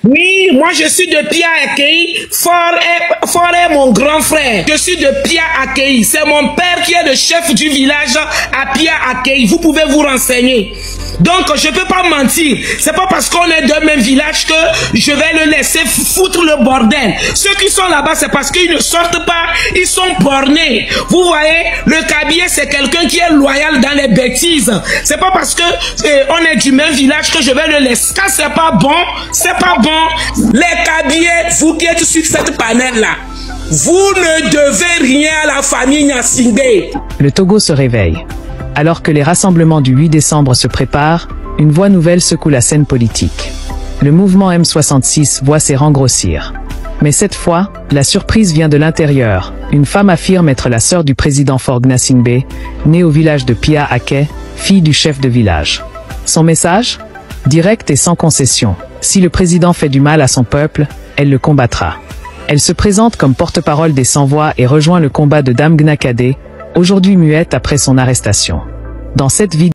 Oui, moi je suis de Pia Akei, Fort est mon grand frère. Je suis de Pia Akei, c'est mon père qui est le chef du village à Pia Akei. Vous pouvez vous renseigner. Donc je peux pas mentir, c'est pas parce qu'on est de même village que je vais le laisser foutre le bordel. Ceux qui sont là-bas, c'est parce qu'ils ne sortent pas, ils sont bornés. Vous voyez, le cabier c'est quelqu'un qui est loyal dans les bêtises. C'est pas parce que on est du même village que je vais le laisser. Quand c'est pas bon, c'est pas bon. Les cabiers, vous qui êtes sur cette panel-là, vous ne devez rien à la famille Nyasingbe. Le Togo se réveille. Alors que les rassemblements du 8 décembre se préparent, une voix nouvelle secoue la scène politique. Le mouvement M66 voit ses rangs grossir. Mais cette fois, la surprise vient de l'intérieur. Une femme affirme être la sœur du président Faure Gnassingbé, née au village de Pia Aké, fille du chef de village. Son message ? Direct et sans concession. Si le président fait du mal à son peuple, elle le combattra. Elle se présente comme porte-parole des sans-voix et rejoint le combat de Dame Gnakadé, aujourd'hui muette après son arrestation. Dans cette vidéo,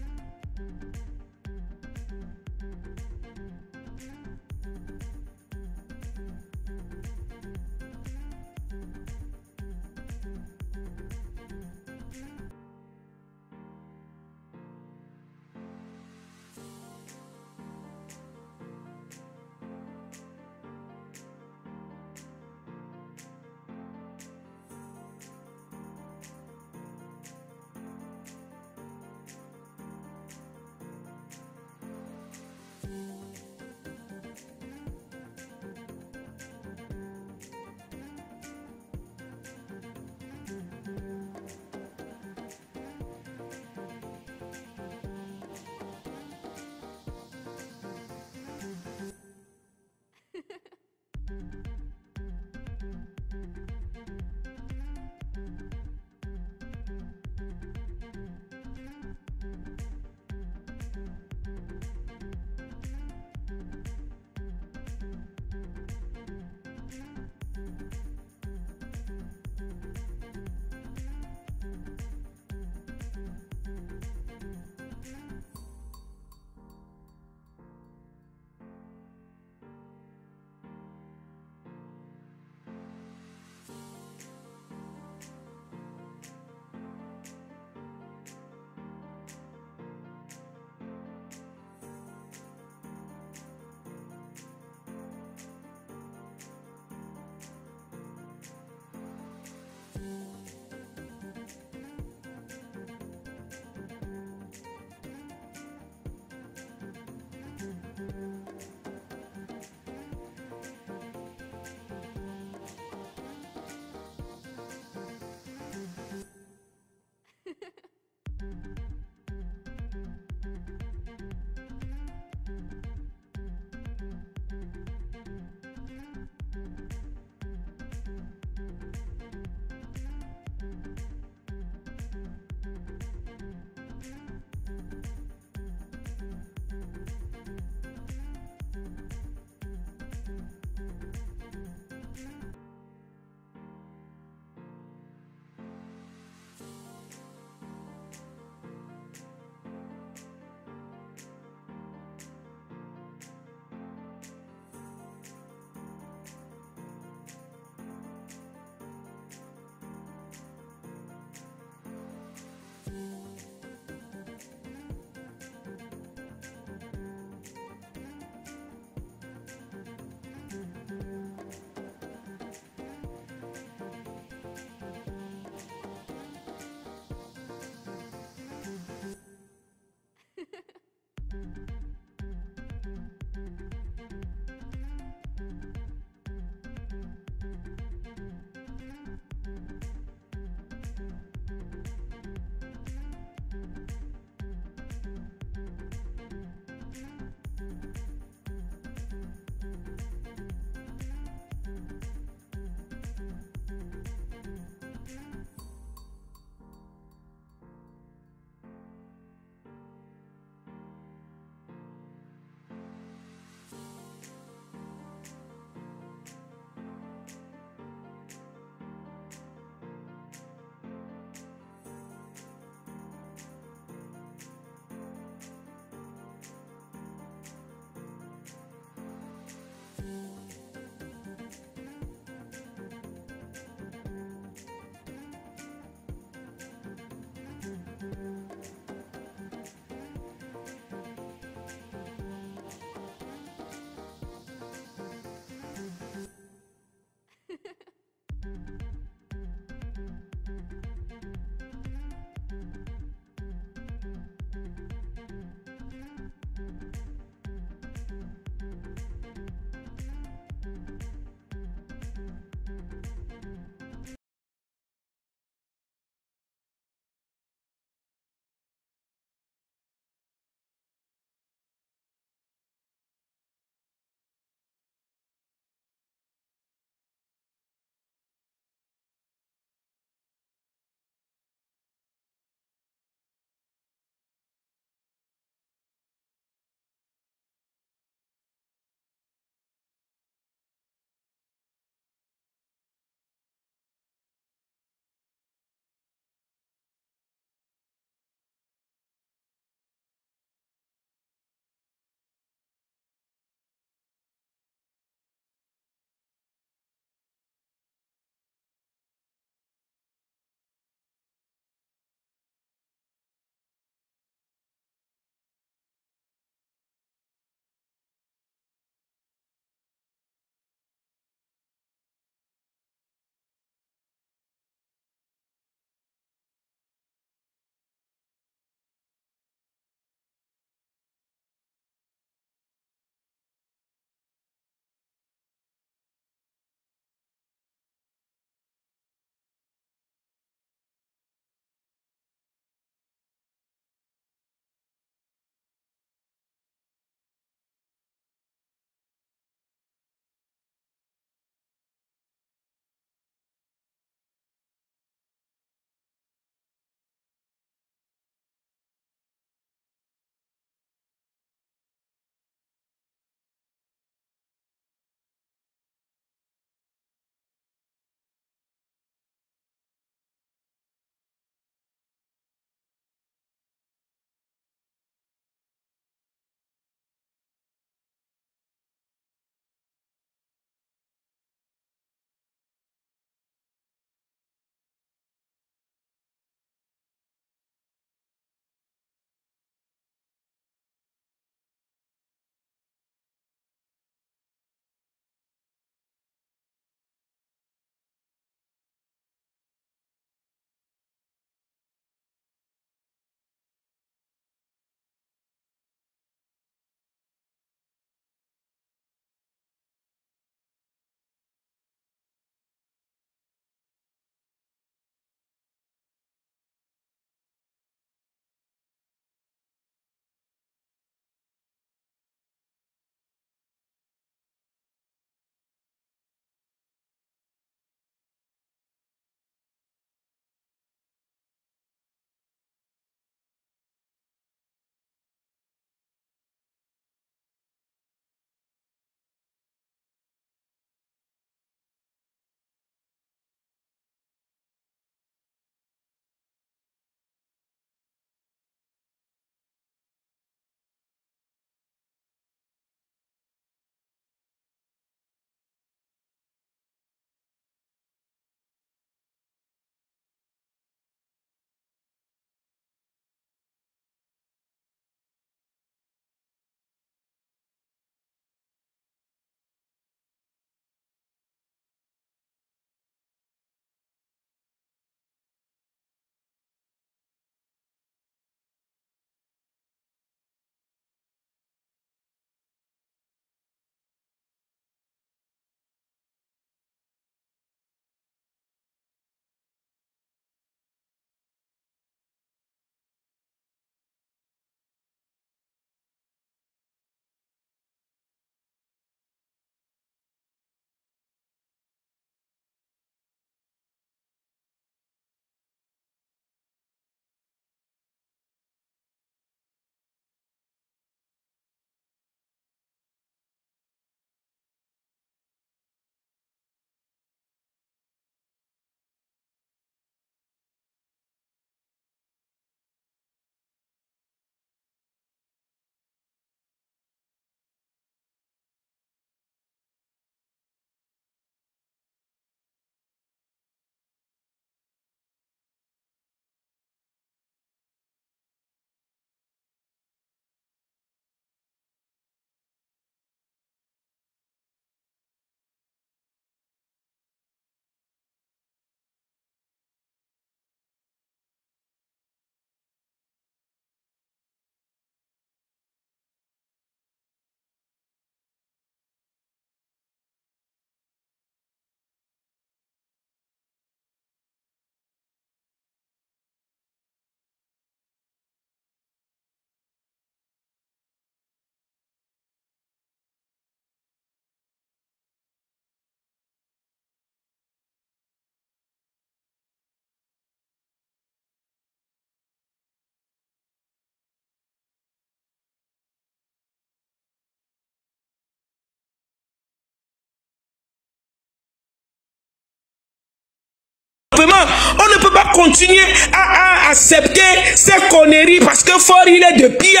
développement. On ne peut pas continuer à accepter ces conneries parce que Faure, il est de Pia.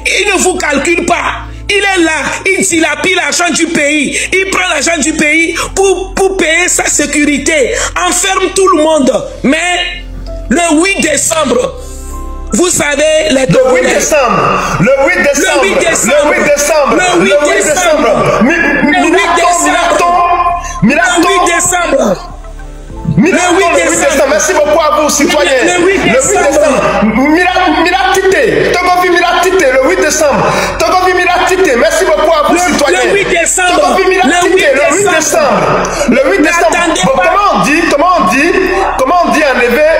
Il ne vous calcule pas. Il est là, il dilapide l'argent du pays. Il prend l'argent du pays pour payer sa sécurité. Enferme tout le monde. Mais le 8 décembre, vous savez, les le 8 décembre, le 8 décembre, le 8 décembre, le 8 décembre, le 8 décembre, le 8 décembre. Merci beaucoup à vous, citoyens. Le 8 décembre. Miratite. Togovi Miratite. Le 8 décembre. Togovi Miratite. Merci beaucoup à vous, citoyens. Le 8 décembre. Togovi Miratite. Le 8 décembre. Le 8 décembre. Comment on dit enlever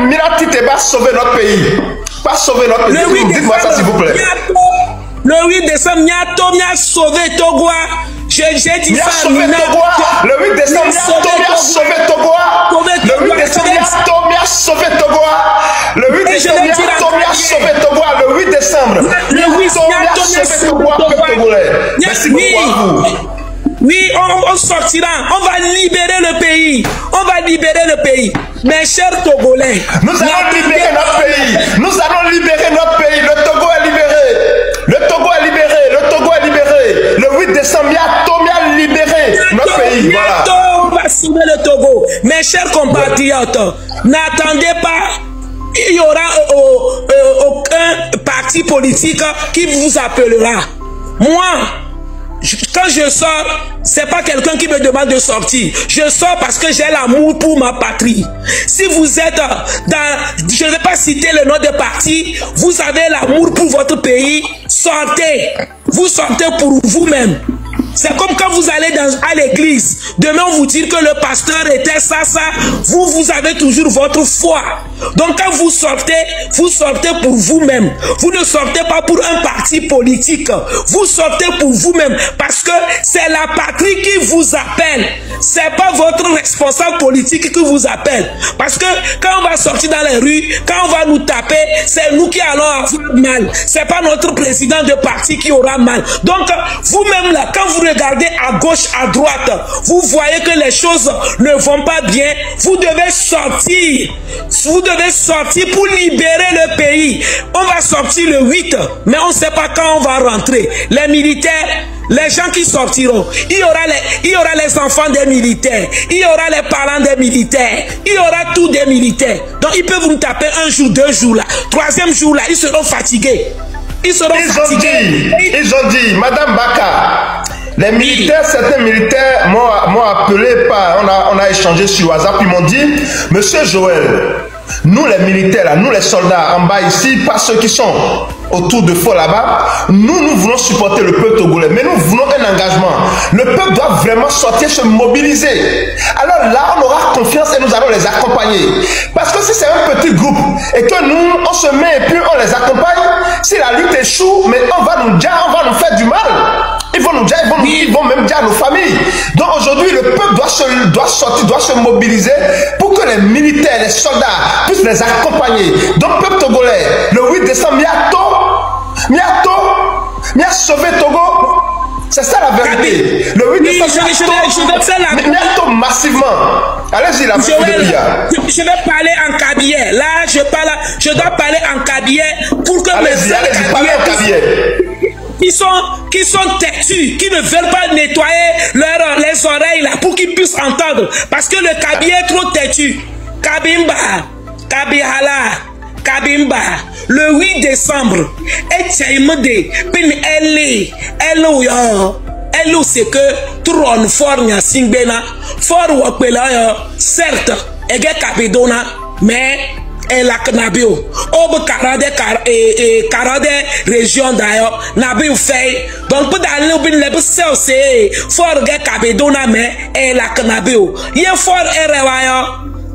Miratite va sauver notre pays. Pas sauver notre pays. Dites-moi ça, s'il vous plaît. Le 8 décembre, Niato m'a sauvé Togoa. J'ai dit ça. Le 8 décembre, Niato m'a sauvé Togoa. Le 8 décembre, Niato m'a sauvé Togoa. Le 8 décembre, Niato m'a sauvé Togoa. Le 8 décembre, Niato m'a sauvé Togoa. Merci beaucoup à vous. Oui, on sortira, on va libérer le pays. On va libérer le pays. Mes chers Togolais. Nous allons libérer notre pays. Nous allons libérer notre pays. Le Togo est libéré. Le Togo est libéré. Le Togo est libéré. Le 8 décembre, Niato a libéré notre pays. Voilà. On va sauver le Togo. Mes chers compatriotes, n'attendez pas. Il n'y aura aucun parti politique qui vous appellera. Moi, quand je sors, c'est pas quelqu'un qui me demande de sortir. Je sors parce que j'ai l'amour pour ma patrie. Si vous êtes dans, je ne vais pas citer le nom des partis, vous avez l'amour pour votre pays, sortez. Vous sortez pour vous-même. C'est comme quand vous allez à l'église. Demain, on vous dit que le pasteur était ça. Vous avez toujours votre foi. Donc, quand vous sortez pour vous-même. Vous ne sortez pas pour un parti politique. Vous sortez pour vous-même. Parce que c'est la patrie qui vous appelle. C'est pas votre responsable politique qui vous appelle. Parce que quand on va sortir dans les rues, quand on va nous taper, c'est nous qui allons avoir mal. C'est pas notre président de parti qui aura mal. Donc, vous-même là, quand vous regardez à gauche, à droite, vous voyez que les choses ne vont pas bien. Vous devez sortir. Vous devez sortir pour libérer le pays. On va sortir le 8, mais on ne sait pas quand on va rentrer. Les militaires, les gens qui sortiront, il y aura les enfants des militaires, il y aura les parents des militaires, il y aura tous des militaires. Donc ils peuvent nous taper un jour, 2 jours là. 3e jour là, ils seront fatigués. Ils ont dit, Madame Baka, les militaires, certains militaires m'ont appelé, on a échangé sur WhatsApp, ils m'ont dit, Monsieur Joël, nous les militaires, là, nous les soldats en bas ici, pas ceux qui sont autour de Faure là-bas, nous voulons supporter le peuple togolais, mais nous voulons un engagement. Le peuple doit vraiment sortir, se mobiliser. Alors là, on aura confiance et nous allons les accompagner. Parce que si c'est un petit groupe et que nous, on se met et puis on les accompagne, si la lutte échoue, mais on va nous faire du mal. Ils vont nous dire, ils vont même dire à nos familles. Donc aujourd'hui, le peuple doit sortir, doit se mobiliser pour que les militaires, les soldats puissent les accompagner. Donc peuple togolais, le 8 décembre, Mia sauvé Togo. C'est ça la vérité. Le 8 décembre, Mia massivement. Allez-y, la je vais parler en cabinet. Là, je dois parler en cabinet pour que allez-y, parlez en cabinet. Qui sont têtus, qui ne veulent pas nettoyer les oreilles là pour qu'ils puissent entendre. Parce que le cabinet est trop têtu. Kabimba, Kabihala, Kabimba, le 8 décembre, c'est que Tron Fornia Singbena, For Wapela, certes, Ege Kabidona, mais elle a Knabio, Obe Karade région d'ailleurs, Nabil fait, donc pour d'aller au bin le c'est For Ge Kabidona, mais elle a Knabio, Yen For Erewaya.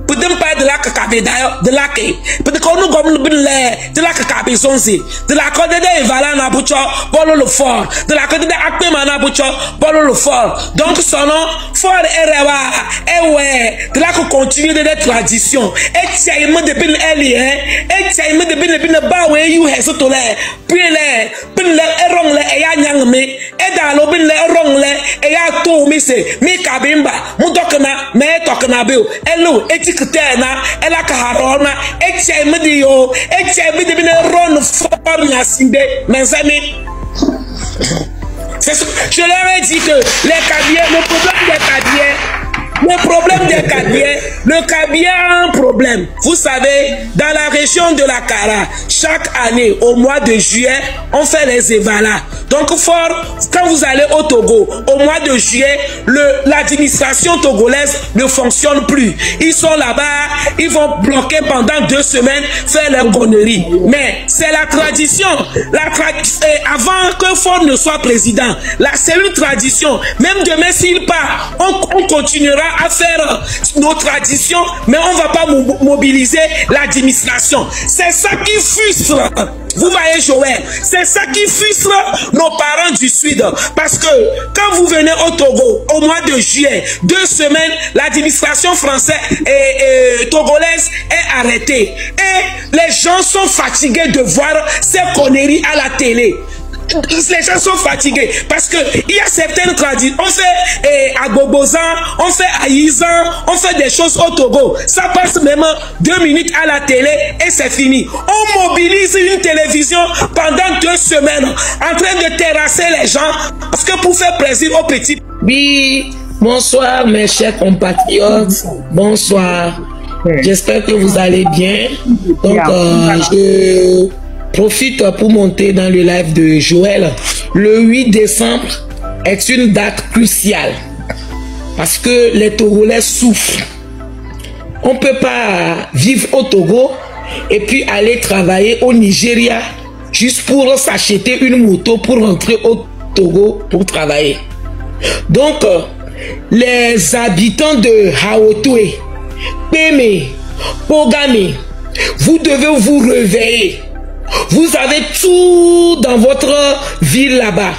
Peut-être pas de la cacabe de la quai. Peut-être qu'on nous gomme de la cacabe zonzi. De la code de Valana Boucho, Bolo le fort. De la code de Akpemana Boucho, Bolo le fort. Donc son nom, fort Erewa, Ewe, de la continue de la tradition. Et tiens, il me dépile Elien. Et tiens, il me dépile le bawe, you has to l'air. Puis le erong le eya nyangme. Et dans l'obin le erong le eya to mise. Mi kabimba, Mudokana, me tokana bill. Hello, etik interna, elle a carona, et tiens, me dit yo, et tiens, me dit ron fort na sinde, mes amis. Je leur ai dit que les Kabyles, le problème des Kabyles, le Kabyle a un problème. Vous savez, dans la région de la Kara, chaque année, au mois de juillet, on fait les évalas. Donc, quand vous allez au Togo, au mois de juillet, l'administration togolaise ne fonctionne plus. Ils sont là-bas, ils vont bloquer pendant 2 semaines, faire leurs conneries. Mais c'est la tradition. Avant que Faure ne soit président, c'est une tradition. Même demain, s'il part, on continuera à faire nos traditions, mais on ne va pas mobiliser l'administration. C'est ça qui frustre. Vous voyez, Joël, c'est ça qui frustre nos parents du Sud. Parce que quand vous venez au Togo, au mois de juillet, 2 semaines, l'administration française et togolaise est arrêtée. Et les gens sont fatigués de voir ces conneries à la télé. Les gens sont fatigués parce que il y a certaines traditions. On fait Agobozan, on fait Aïzan, on fait des choses au Togo. Ça passe même 2 minutes à la télé et c'est fini. On mobilise une télévision pendant 2 semaines en train de terrasser les gens parce que pour faire plaisir aux petits. Oui, bonsoir mes chers compatriotes. Bonsoir. J'espère que vous allez bien. Donc je profite pour monter dans le live de Joël. Le 8 décembre est une date cruciale parce que les Togolais souffrent. On ne peut pas vivre au Togo et puis aller travailler au Nigeria juste pour s'acheter une moto pour rentrer au Togo pour travailler. Donc, les habitants de Haotoué, Peme, Pogame, vous devez vous réveiller. Vous avez tout dans votre ville là-bas.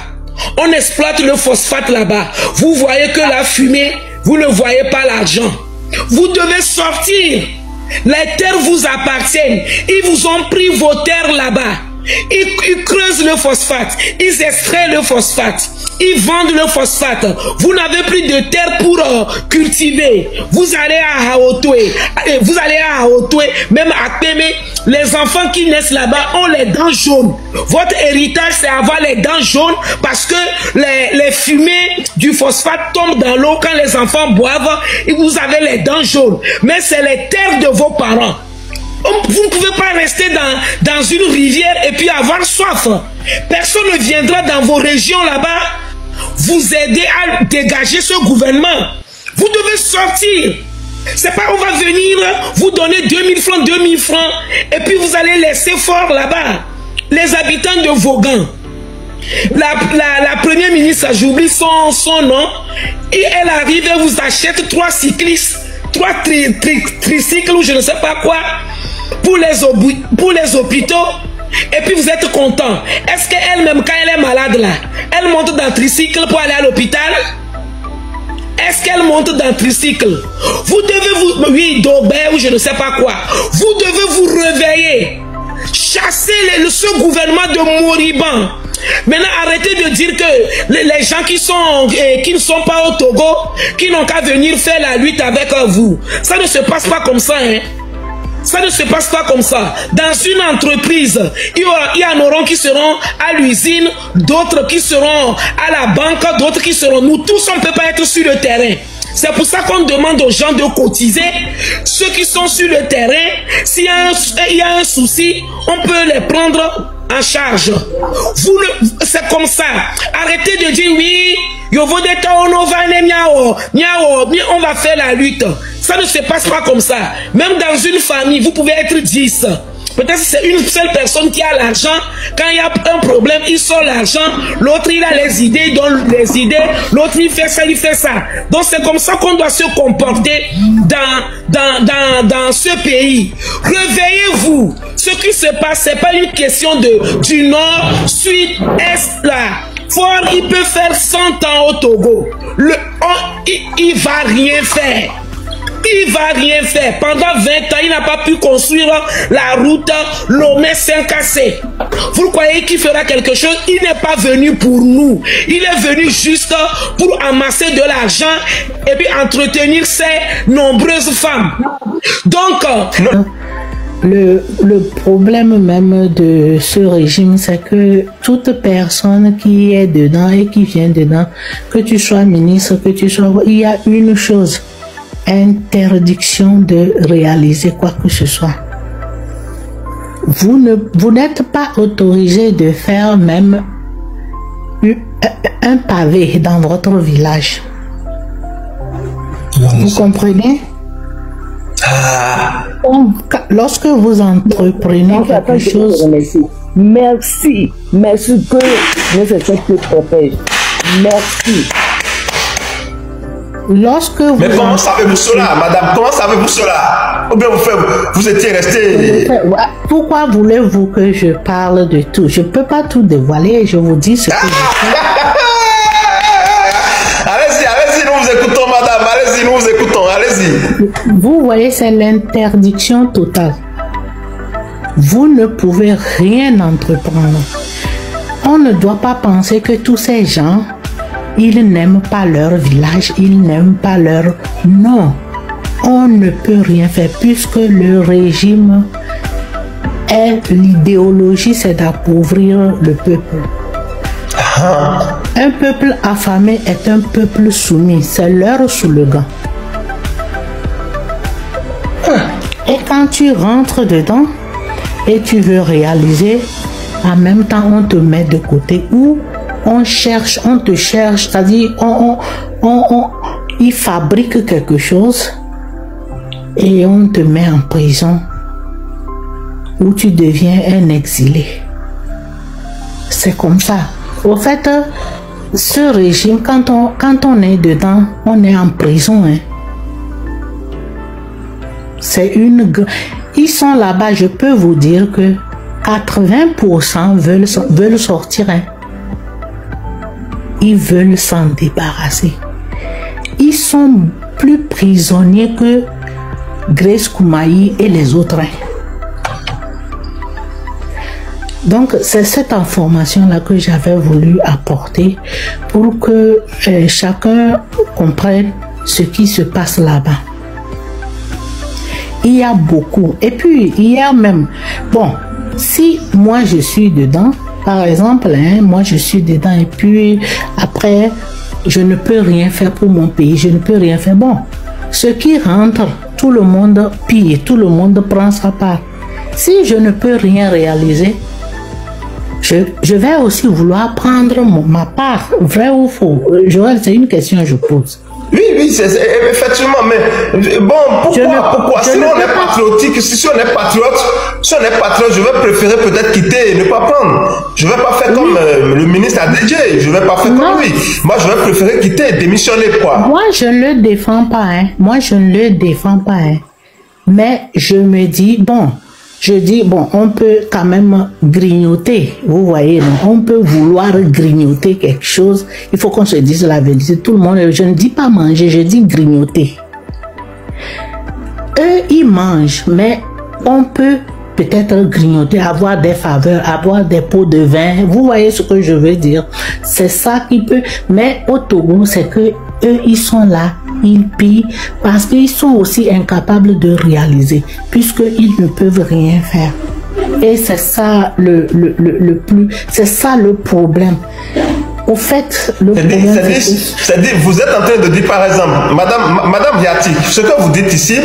On exploite le phosphate là-bas. Vous voyez que la fumée, vous ne voyez pas l'argent. Vous devez sortir. Les terres vous appartiennent. Ils vous ont pris vos terres là-bas. Ils creusent le phosphate. Ils extraient le phosphate. Ils vendent le phosphate. Vous n'avez plus de terre pour cultiver. Vous allez à Haotoué. Vous allez à Haotoué, même à Peme. Les enfants qui naissent là-bas ont les dents jaunes. Votre héritage, c'est avoir les dents jaunes parce que les fumées du phosphate tombent dans l'eau quand les enfants boivent et vous avez les dents jaunes. Mais c'est les terres de vos parents. Vous ne pouvez pas rester dans une rivière et puis avoir soif. Personne ne viendra dans vos régions là-bas vous aider à dégager ce gouvernement. Vous devez sortir. C'est pas on va venir vous donner 2000 francs, 2000 francs et puis vous allez laisser Faure là-bas. Les habitants de Vaughan. La première ministre, j'oublie son nom, et elle arrive et vous achète 3 cyclistes, 3 tricycles ou je ne sais pas quoi pour les hôpitaux. Et puis vous êtes content. Est-ce qu'elle-même, quand elle est malade là, elle monte dans le tricycle pour aller à l'hôpital? Est-ce qu'elle monte dans le tricycle? Vous devez oui, d'Aubert ou je ne sais pas quoi. Vous devez vous réveiller. Chasser ce gouvernement de moribonds. Maintenant, arrêtez de dire que les gens qui ne sont pas au Togo, qui n'ont qu'à venir faire la lutte avec vous. Ça ne se passe pas comme ça, hein. Ça ne se passe pas comme ça. Dans une entreprise, il y en aura qui seront à l'usine, d'autres qui seront à la banque, d'autres qui seront... Nous tous, on ne peut pas être sur le terrain. C'est pour ça qu'on demande aux gens de cotiser. Ceux qui sont sur le terrain, s'il y a un souci, on peut les prendre en charge. C'est comme ça. Arrêtez de dire oui, on va faire la lutte. Ça ne se passe pas comme ça. Même dans une famille, vous pouvez être 10. Peut-être que c'est une seule personne qui a l'argent. Quand il y a un problème, il sort l'argent. L'autre, il a les idées, il donne les idées. L'autre, il fait ça, il fait ça. Donc, c'est comme ça qu'on doit se comporter dans ce pays. Réveillez-vous. Ce qui se passe, c'est pas une question du nord, sud, est, là. Faure, il peut faire 100 ans au Togo. Il va rien faire. Il va rien faire. Pendant 20 ans, il n'a pas pu construire la route Lomé 5AC. Vous croyez qu'il fera quelque chose? Il n'est pas venu pour nous. Il est venu juste pour amasser de l'argent et puis entretenir ses nombreuses femmes. Donc, le problème même de ce régime, c'est que toute personne qui est dedans et qui vient dedans, que tu sois ministre, que tu sois... Il y a une chose, interdiction de réaliser quoi que ce soit. Vous n'êtes pas autorisé de faire même un pavé dans votre village. Vous comprenez? Lorsque vous entreprenez quelque chose... Merci que notre secteur te protège. Merci. Lorsque vous... Mais comment savez-vous cela, madame? Comment savez-vous cela? Ou bien vous étiez resté... Pourquoi voulez-vous que je parle de tout? Je ne peux pas tout dévoiler, je vous dis ce que je fais. Allez-y, nous vous écoutons, madame. Allez-y, nous vous écoutons. Allez-y. Vous voyez, c'est l'interdiction totale. Vous ne pouvez rien entreprendre. On ne doit pas penser que tous ces gens, ils n'aiment pas leur village, ils n'aiment pas leur... Non, on ne peut rien faire puisque le régime est... L'idéologie, c'est d'appauvrir le peuple. Un peuple affamé est un peuple soumis, c'est leur slogan. Et quand tu rentres dedans et tu veux réaliser, en même temps on te met de côté ou on te cherche, c'est-à-dire il fabrique quelque chose et on te met en prison où tu deviens un exilé. C'est comme ça. Au fait, ce régime, quand on est dedans, on est en prison. Hein. C'est une... Ils sont là-bas, je peux vous dire que 80% veulent sortir. Hein. Ils veulent s'en débarrasser. Ils sont plus prisonniers que Grace Koumaï et les autres. Hein. Donc, c'est cette information-là que j'avais voulu apporter pour que chacun comprenne ce qui se passe là-bas. Il y a beaucoup. Et puis, hier même, bon, si moi je suis dedans, par exemple, hein, moi je suis dedans et puis après, je ne peux rien faire pour mon pays, je ne peux rien faire. Bon, ceux qui rentrent, tout le monde pille, tout le monde prend sa part. Si je ne peux rien réaliser, je vais aussi vouloir prendre ma part, vrai ou faux. Joël, c'est une question que je pose. Oui, effectivement, mais bon, pourquoi? Sinon on est patriotique, si on est patriote, je vais préférer peut-être quitter et ne pas prendre. Je ne vais pas faire comme le ministre ADJ, je ne vais pas faire comme lui. Moi, je vais préférer quitter et démissionner, quoi. Moi, je ne le défends pas, hein. Moi, je ne le défends pas, hein. Mais je me dis, bon, on peut quand même grignoter, vous voyez, non? On peut vouloir grignoter quelque chose, il faut qu'on se dise la vérité, tout le monde, je ne dis pas manger, je dis grignoter. Eux, ils mangent, mais on peut peut-être grignoter, avoir des faveurs, avoir des pots de vin, vous voyez ce que je veux dire, c'est ça qui peut, mais au Togo, c'est que eux, ils sont là, ils pillent parce qu'ils sont aussi incapables de réaliser puisqu'ils ne peuvent rien faire. Et c'est ça c'est ça le problème. Au fait, le problème, c'est-à-dire, vous êtes en train de dire par exemple, Madame Viati, ce que vous dites ici,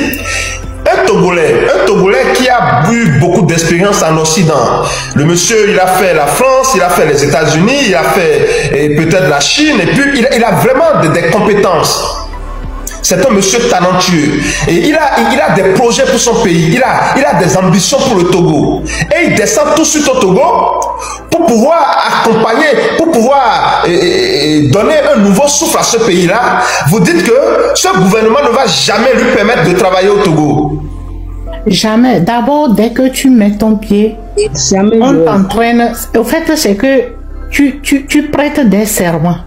un Togolais qui a eu beaucoup d'expérience en Occident. Le monsieur, il a fait la France, il a fait les États-Unis, il a fait peut-être la Chine, et puis il a vraiment des compétences. C'est un monsieur talentueux. Et il a des projets pour son pays. Il a des ambitions pour le Togo. Et il descend tout de suite au Togo pour pouvoir accompagner, pour pouvoir donner un nouveau souffle à ce pays-là. Vous dites que ce gouvernement ne va jamais lui permettre de travailler au Togo. Jamais. D'abord, dès que tu mets ton pied, on t'entraîne. Au fait, c'est que tu prêtes des serments.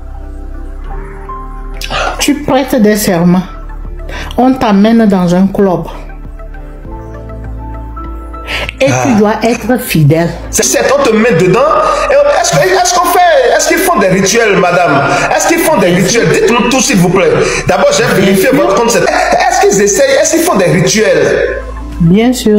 Tu prêtes des serments. On t'amène dans un club. Et tu dois être fidèle. C'est on te met dedans. Est-ce qu'ils font des rituels, madame? Est-ce qu'ils font des rituels? Dites-nous tout, s'il vous plaît. D'abord, j'ai vérifié votre compte. Est-ce qu'ils essayent? Est-ce qu'ils font des rituels? Bien sûr.